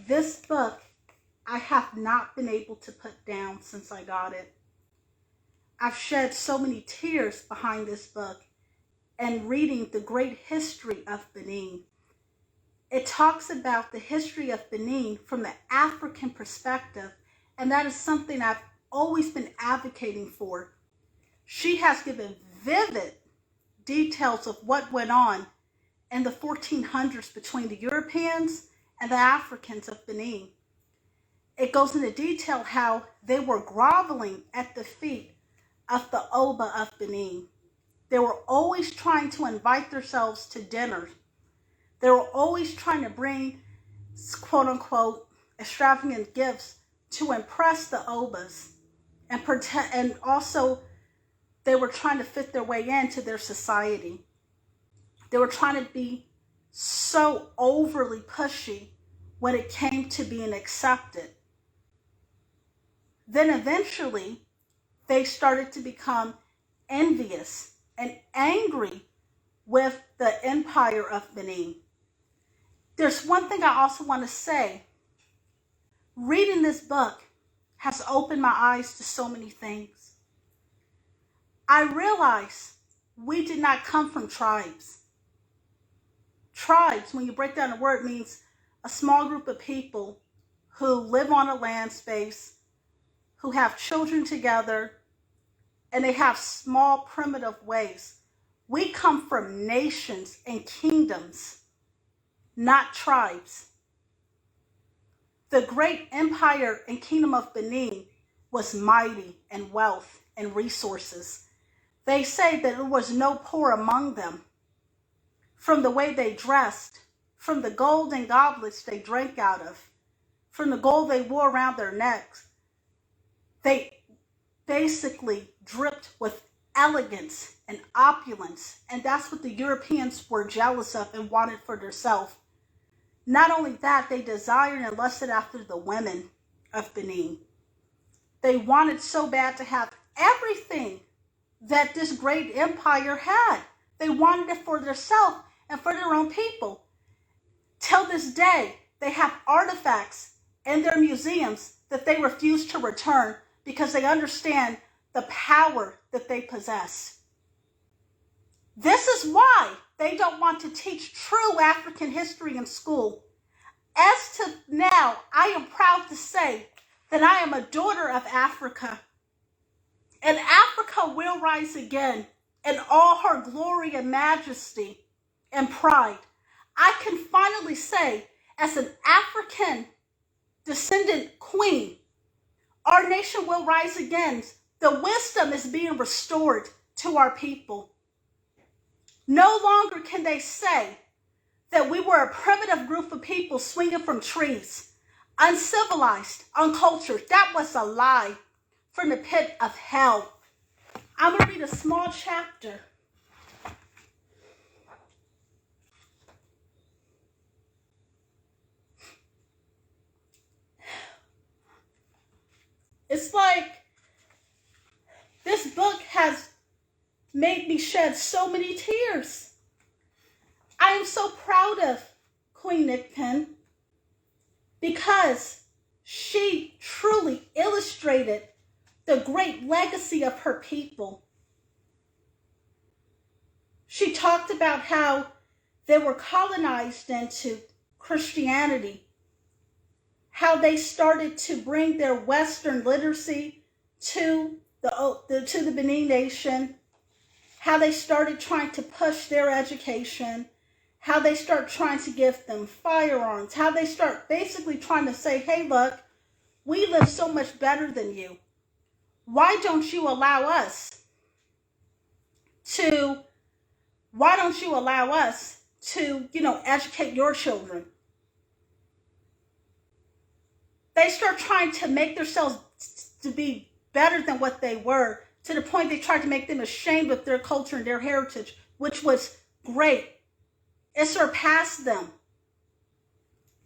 This book I have not been able to put down since I got it. I've shed so many tears behind this book and reading the great history of Benin. It talks about the history of Benin from the African perspective, and that is something I've always been advocating for. She has given vivid details of what went on in the 1400s between the Europeans and the Africans of Benin. It goes into detail how they were groveling at the feet of the Oba of Benin. They were always trying to invite themselves to dinner. They were always trying to bring, quote unquote, extravagant gifts to impress the Obas and also they were trying to fit their way into their society. They were trying to be so overly pushy when it came to being accepted. Then eventually, they started to become envious and angry with the empire of Benin. There's one thing I also want to say. Reading this book has opened my eyes to so many things. I realize we did not come from tribes. Tribes, when you break down the word, means a small group of people who live on a land space, who have children together, and they have small primitive ways. We come from nations and kingdoms, not tribes. The great empire and kingdom of Benin was mighty in wealth and resources. They say that there was no poor among them. From the way they dressed, from the golden goblets they drank out of, from the gold they wore around their necks, they basically dripped with elegance and opulence. And that's what the Europeans were jealous of and wanted for themselves. Not only that, they desired and lusted after the women of Benin. They wanted so bad to have everything that this great empire had. They wanted it for themselves and for their own people. Till this day, they have artifacts in their museums that they refuse to return because they understand the power that they possess. This is why they don't want to teach true African history in school. As to now, I am proud to say that I am a daughter of Africa. And Africa will rise again in all her glory and majesty and pride. I can finally say, as an African descendant queen, our nation will rise again. The wisdom is being restored to our people. No longer can they say that we were a primitive group of people swinging from trees, uncivilized, uncultured. That was a lie from the pit of hell. I'm going to read a small chapter. It's like this book has made me shed so many tears. I am so proud of Queen Nipken because she truly illustrated the great legacy of her people. She talked about how they were colonized into Christianity, how they started to bring their Western literacy to the Benin nation, how they started trying to push their education, how they start trying to give them firearms, how they start basically trying to say, hey, look, we live so much better than you. Why don't you allow us to, educate your children? They start trying to make themselves to be better than what they were, to the point they tried to make them ashamed of their culture and their heritage, which was great. It surpassed them.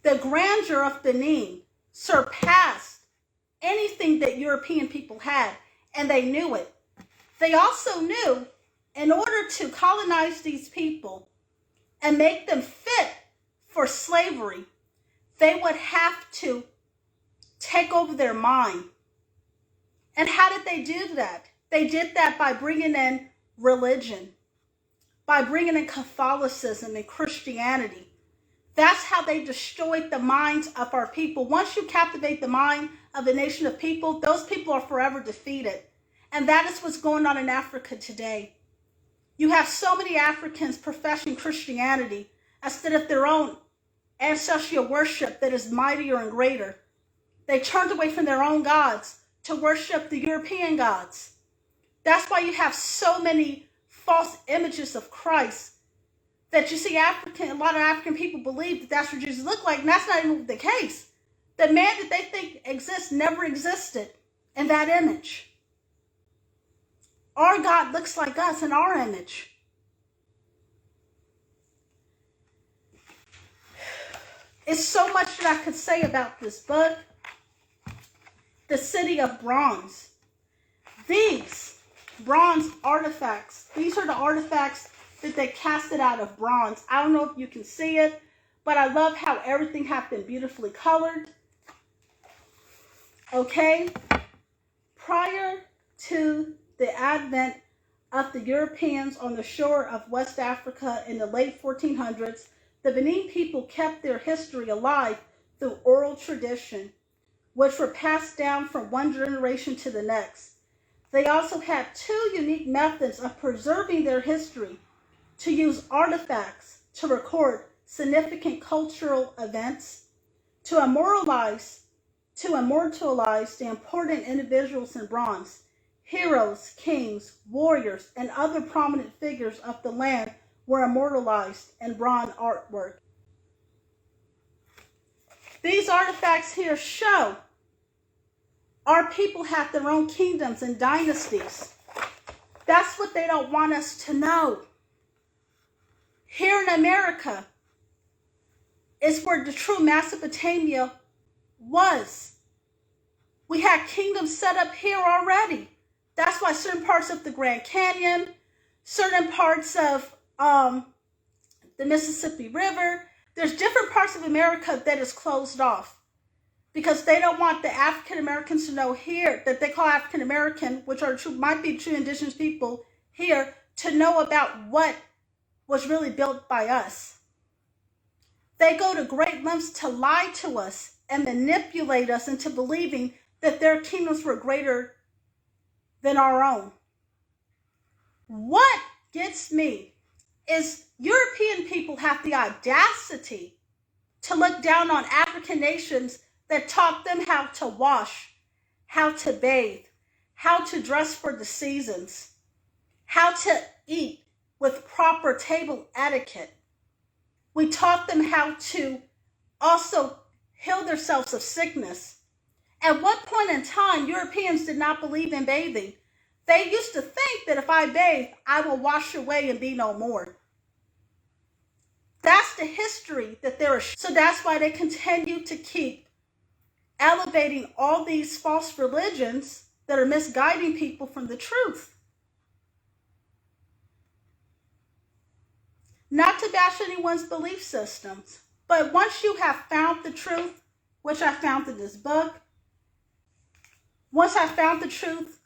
The grandeur of Benin surpassed anything that European people had, and they knew it. They also knew in order to colonize these people and make them fit for slavery, they would have to take over their mind. And how did they do that? They did that by bringing in religion, by bringing in Catholicism and Christianity. That's how they destroyed the minds of our people. Once you captivate the mind of a nation of people, those people are forever defeated. And that is what's going on in Africa today. You have so many Africans professing Christianity instead of their own ancestral worship that is mightier and greater. They turned away from their own gods to worship the European gods. That's why you have so many false images of Christ that you see a lot of African people believe that that's what Jesus looked like, and that's not even the case. The man that they think exists never existed in that image. Our God looks like us in our image. It's so much that I could say about this book. The City of Bronze. These bronze artifacts, these are the artifacts that they casted out of bronze. I don't know if you can see it, but I love how everything has been beautifully colored. Okay? Prior to the advent of the Europeans on the shore of West Africa in the late 1400s, the Benin people kept their history alive through oral tradition, which were passed down from one generation to the next. They also had two unique methods of preserving their history: to use artifacts to record significant cultural events, to immortalize the important individuals in bronze. Heroes, kings, warriors, and other prominent figures of the land were immortalized in bronze artwork. These artifacts here show our people have their own kingdoms and dynasties. That's what they don't want us to know. Here in America is where the true Mesopotamia was. We had kingdoms set up here already. That's why certain parts of the Grand Canyon, certain parts of the Mississippi River, there's different parts of America that is closed off because they don't want the African Americans to know here, that they call African American, which are true, might be true indigenous people here, to know about what was really built by us. They go to great lengths to lie to us and manipulate us into believing that their kingdoms were greater than our own. What gets me is European people have the audacity to look down on African nations that taught them how to wash, how to bathe, how to dress for the seasons, how to eat with proper table etiquette. We taught them how to also heal themselves of sickness. At what point in time, Europeans did not believe in bathing. They used to think that if I bathe, I will wash away and be no more. That's the history that there is. So that's why they continue to keep elevating all these false religions that are misguiding people from the truth. Not to bash anyone's belief systems, but once you have found the truth, which I found in this book, once I found the truth,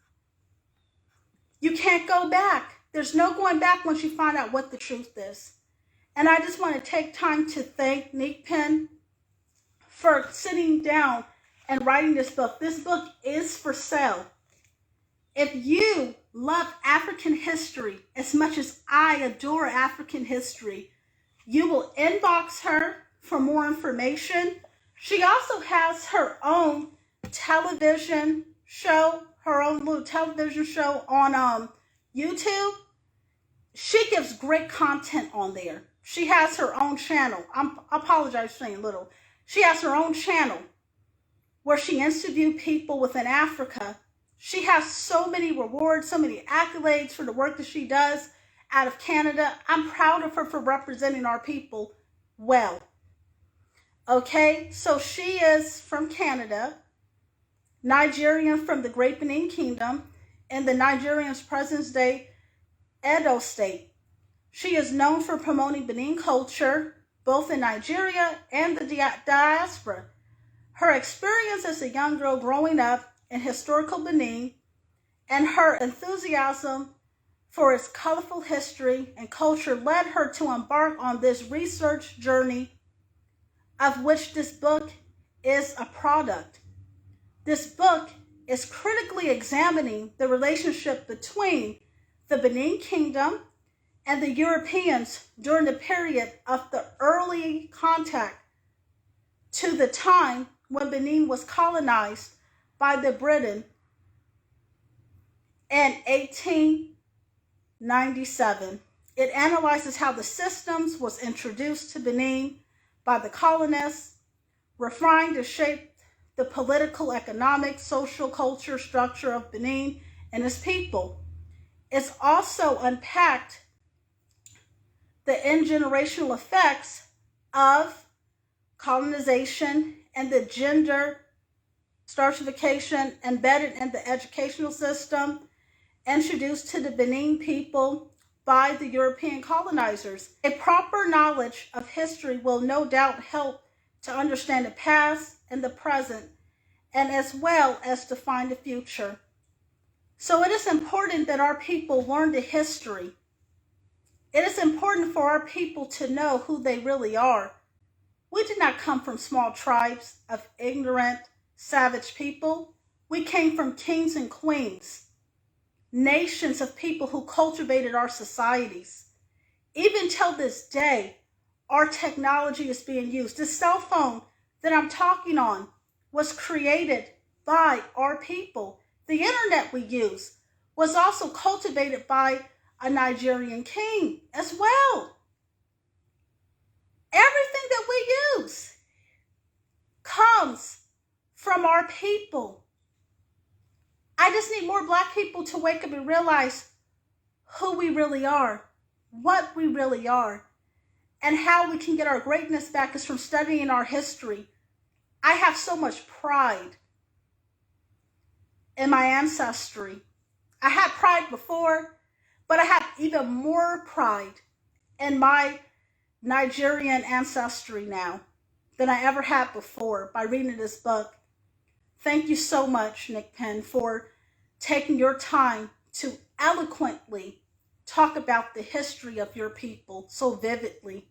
you can't go back. There's no going back once you find out what the truth is. And I just want to take time to thank Nick Penn for sitting down and writing this book. This book is for sale. If you love African history as much as I adore African history, you will inbox her for more information. She also has her own television show, her own little television show on YouTube. She gives great content on there. She has her own channel. I apologize for saying little. She has her own channel where she interviews people within Africa. She has so many rewards, so many accolades for the work that she does out of Canada. I'm proud of her for representing our people well. Okay, so she is from Canada, Nigerian from the Great Benin Kingdom, in the Nigerian's present-day Edo State. She is known for promoting Benin culture, both in Nigeria and the diaspora. Her experience as a young girl growing up in historical Benin and her enthusiasm for its colorful history and culture led her to embark on this research journey, of which this book is a product. This book is critically examining the relationship between the Benin Kingdom and the Europeans during the period of the early contact to the time when Benin was colonized by the Britain in 1897. It analyzes how the systems was introduced to Benin by the colonists, refined to shape the political, economic, social, culture structure of Benin and its people. It's also unpacked the intergenerational effects of colonization and the gender stratification embedded in the educational system introduced to the Benin people by the European colonizers. A proper knowledge of history will no doubt help to understand the past and the present, and as well as to find the future. So it is important that our people learn the history. It is important for our people to know who they really are. We did not come from small tribes of ignorant, savage people. We came from kings and queens, nations of people who cultivated our societies. Even till this day, our technology is being used. This cell phone that I'm talking on was created by our people. The internet we use was also cultivated by a Nigerian king as well. Everything that we use comes from our people. I just need more Black people to wake up and realize who we really are, what we really are, and how we can get our greatness back is from studying our history. I have so much pride in my ancestry. I had pride before, but I have even more pride in my Nigerian ancestry now than I ever had before by reading this book. Thank you so much, Nick Penn, for taking your time to eloquently talk about the history of your people so vividly.